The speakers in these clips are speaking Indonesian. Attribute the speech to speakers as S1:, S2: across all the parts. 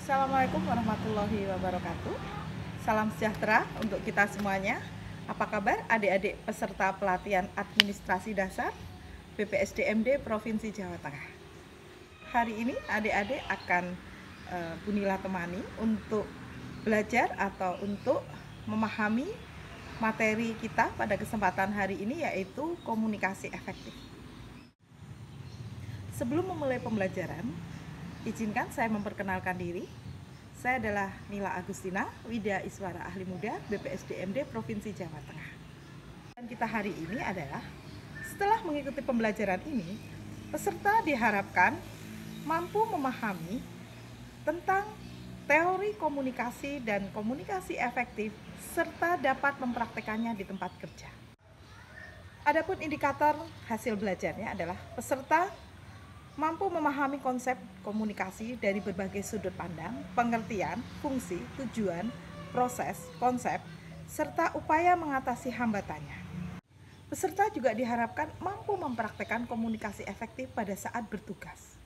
S1: Assalamualaikum warahmatullahi wabarakatuh. Salam sejahtera untuk kita semuanya. Apa kabar adik-adik peserta pelatihan administrasi dasar BPSDMD Provinsi Jawa Tengah? Hari ini adik-adik akan Bu Nila temani untuk belajar atau untuk memahami materi kita pada kesempatan hari ini, yaitu komunikasi efektif. Sebelum memulai pembelajaran, izinkan saya memperkenalkan diri. Saya adalah Nila Agustina, Widya Iswara Ahli Muda BPSDMD Provinsi Jawa Tengah. Dan kita hari ini adalah, setelah mengikuti pembelajaran ini, peserta diharapkan mampu memahami tentang teori komunikasi dan komunikasi efektif, serta dapat mempraktekannya di tempat kerja. Adapun indikator hasil belajarnya adalah peserta mampu memahami konsep komunikasi dari berbagai sudut pandang, pengertian, fungsi, tujuan, proses, konsep, serta upaya mengatasi hambatannya. Peserta juga diharapkan mampu mempraktekkan komunikasi efektif pada saat bertugas.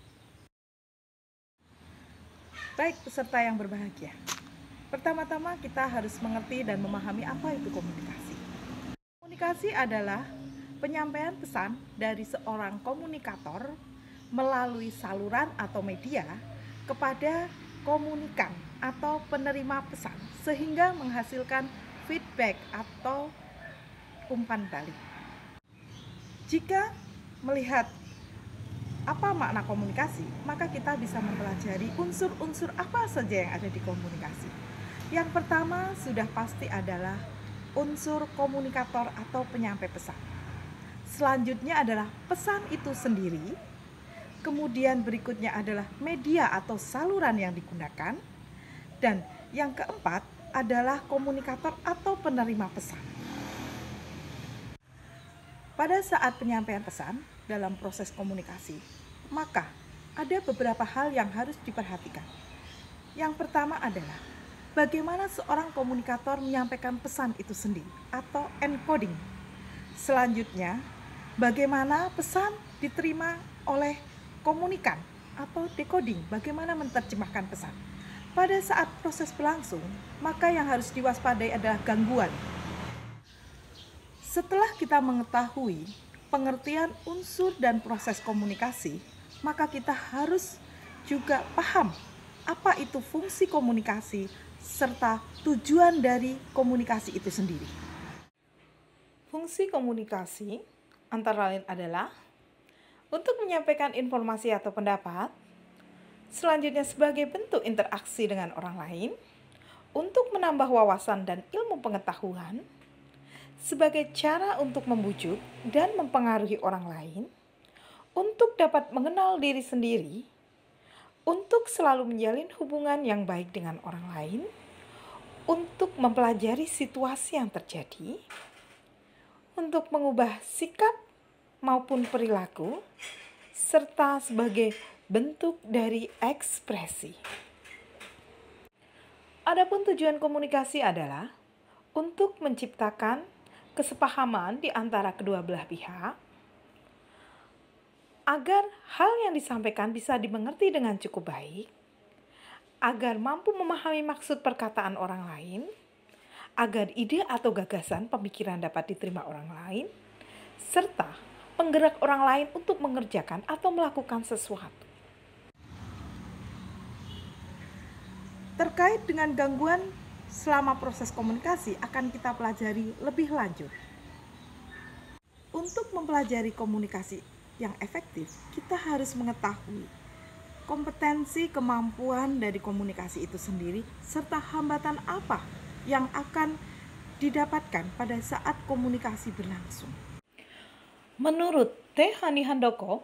S1: Baik peserta yang berbahagia, pertama-tama kita harus mengerti dan memahami apa itu komunikasi. Komunikasi adalah penyampaian pesan dari seorang komunikator melalui saluran atau media kepada komunikan atau penerima pesan, sehingga menghasilkan feedback atau umpan balik. Jika melihat apa makna komunikasi, maka kita bisa mempelajari unsur-unsur apa saja yang ada di komunikasi. Yang pertama sudah pasti adalah unsur komunikator atau penyampai pesan. Selanjutnya adalah pesan itu sendiri. Kemudian berikutnya adalah media atau saluran yang digunakan. Dan yang keempat adalah komunikator atau penerima pesan. Pada saat penyampaian pesan dalam proses komunikasi, maka ada beberapa hal yang harus diperhatikan. Yang pertama adalah bagaimana seorang komunikator menyampaikan pesan itu sendiri atau encoding. Selanjutnya, bagaimana pesan diterima oleh komunikan atau decoding, bagaimana menerjemahkan pesan. Pada saat proses berlangsung, maka yang harus diwaspadai adalah gangguan. Setelah kita mengetahui pengertian unsur dan proses komunikasi, maka kita harus juga paham apa itu fungsi komunikasi serta tujuan dari komunikasi itu sendiri. Fungsi komunikasi antara lain adalah untuk menyampaikan informasi atau pendapat, selanjutnya sebagai bentuk interaksi dengan orang lain, untuk menambah wawasan dan ilmu pengetahuan, sebagai cara untuk membujuk dan mempengaruhi orang lain, untuk dapat mengenal diri sendiri, untuk selalu menjalin hubungan yang baik dengan orang lain, untuk mempelajari situasi yang terjadi, untuk mengubah sikap maupun perilaku, serta sebagai bentuk dari ekspresi. Adapun tujuan komunikasi adalah untuk menciptakan kesepahaman di antara kedua belah pihak, agar hal yang disampaikan bisa dimengerti dengan cukup baik, agar mampu memahami maksud perkataan orang lain, agar ide atau gagasan pemikiran dapat diterima orang lain, serta penggerak orang lain untuk mengerjakan atau melakukan sesuatu. Terkait dengan gangguan selama proses komunikasi akan kita pelajari lebih lanjut. Untuk mempelajari komunikasi yang efektif, kita harus mengetahui kompetensi kemampuan dari komunikasi itu sendiri, serta hambatan apa yang akan didapatkan pada saat komunikasi berlangsung. Menurut T. Hani Handoko,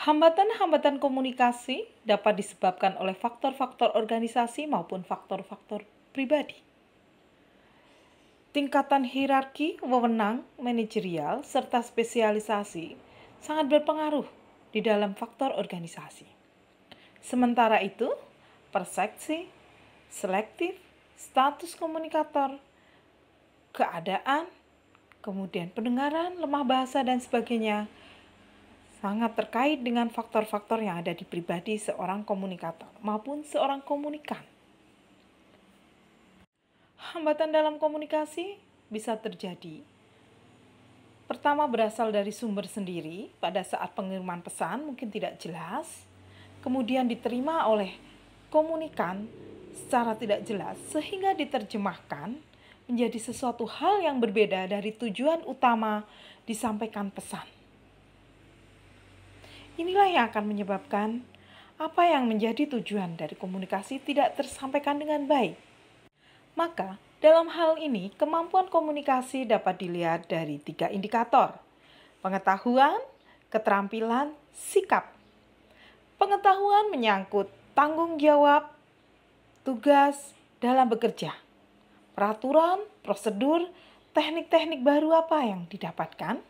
S1: hambatan-hambatan komunikasi dapat disebabkan oleh faktor-faktor organisasi maupun faktor-faktor pribadi. Tingkatan hierarki, wewenang, manajerial, serta spesialisasi sangat berpengaruh di dalam faktor organisasi. Sementara itu, persepsi, selektif, status komunikator, keadaan, kemudian pendengaran, lemah bahasa, dan sebagainya sangat terkait dengan faktor-faktor yang ada di pribadi seorang komunikator maupun seorang komunikan. Hambatan dalam komunikasi bisa terjadi. Pertama, berasal dari sumber sendiri. Pada saat pengiriman pesan mungkin tidak jelas, kemudian diterima oleh komunikan secara tidak jelas sehingga diterjemahkan menjadi sesuatu hal yang berbeda dari tujuan utama disampaikan pesan. Inilah yang akan menyebabkan apa yang menjadi tujuan dari komunikasi tidak tersampaikan dengan baik. Maka, dalam hal ini, kemampuan komunikasi dapat dilihat dari 3 indikator: pengetahuan, keterampilan, sikap. Pengetahuan menyangkut tanggung jawab, tugas dalam bekerja, peraturan, prosedur, teknik-teknik baru apa yang didapatkan,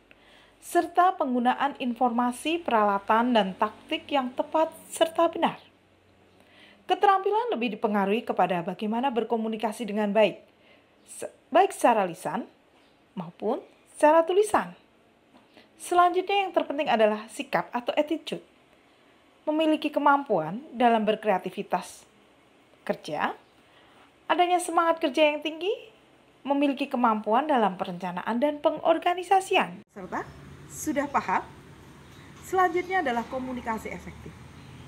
S1: serta penggunaan informasi, peralatan, dan taktik yang tepat serta benar. Keterampilan lebih dipengaruhi kepada bagaimana berkomunikasi dengan baik, baik secara lisan maupun secara tulisan. Selanjutnya yang terpenting adalah sikap atau attitude. Memiliki kemampuan dalam berkreativitas kerja, adanya semangat kerja yang tinggi, memiliki kemampuan dalam perencanaan dan pengorganisasian. Serta sudah paham? Selanjutnya adalah komunikasi efektif.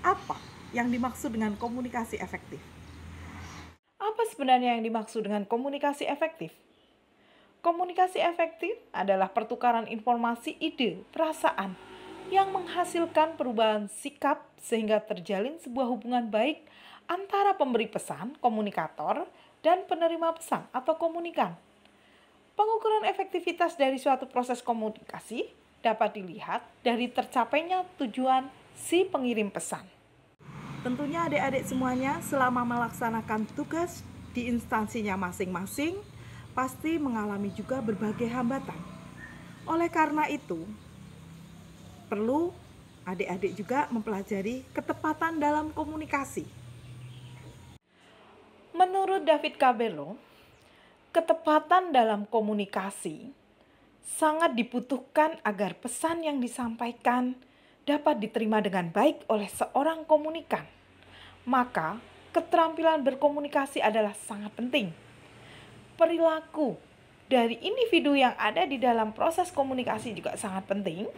S1: Apa yang dimaksud dengan komunikasi efektif? Apa sebenarnya yang dimaksud dengan komunikasi efektif? Komunikasi efektif adalah pertukaran informasi, ide, perasaan yang menghasilkan perubahan sikap sehingga terjalin sebuah hubungan baik antara pemberi pesan, komunikator, dan penerima pesan atau komunikan. Pengukuran efektivitas dari suatu proses komunikasi dapat dilihat dari tercapainya tujuan si pengirim pesan. Tentunya adik-adik semuanya selama melaksanakan tugas di instansinya masing-masing pasti mengalami juga berbagai hambatan. Oleh karena itu, perlu adik-adik juga mempelajari ketepatan dalam komunikasi. Menurut David Cabello, ketepatan dalam komunikasi sangat dibutuhkan agar pesan yang disampaikan dapat diterima dengan baik oleh seorang komunikan. Maka, keterampilan berkomunikasi adalah sangat penting. Perilaku dari individu yang ada di dalam proses komunikasi juga sangat penting.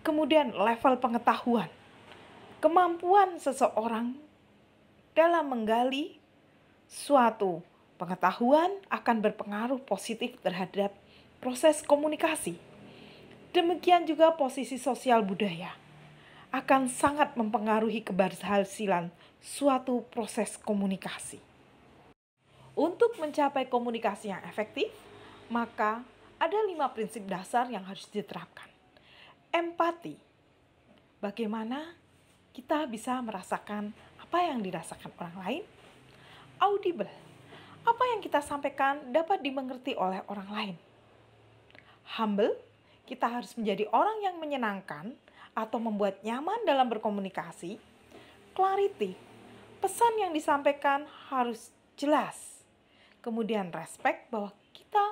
S1: Kemudian, level pengetahuan, kemampuan seseorang dalam menggali suatu pengetahuan akan berpengaruh positif terhadap proses komunikasi. Demikian juga posisi sosial budaya akan sangat mempengaruhi keberhasilan suatu proses komunikasi. Untuk mencapai komunikasi yang efektif, maka ada 5 prinsip dasar yang harus diterapkan. Empati. Bagaimana kita bisa merasakan apa yang dirasakan orang lain? Audible. Apa yang kita sampaikan dapat dimengerti oleh orang lain. Humble, kita harus menjadi orang yang menyenangkan atau membuat nyaman dalam berkomunikasi. Clarity, pesan yang disampaikan harus jelas. Kemudian respect, bahwa kita,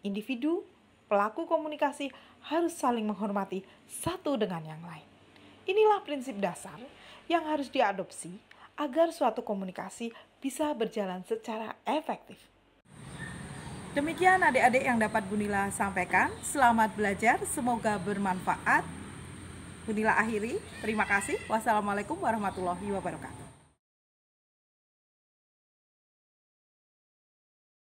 S1: individu, pelaku komunikasi harus saling menghormati satu dengan yang lain. Inilah prinsip dasar yang harus diadopsi agar suatu komunikasi bisa berjalan secara efektif. Demikian adik-adik yang dapat Bunila sampaikan. Selamat belajar, semoga bermanfaat. Bunila akhiri, terima kasih. Wassalamualaikum warahmatullahi wabarakatuh.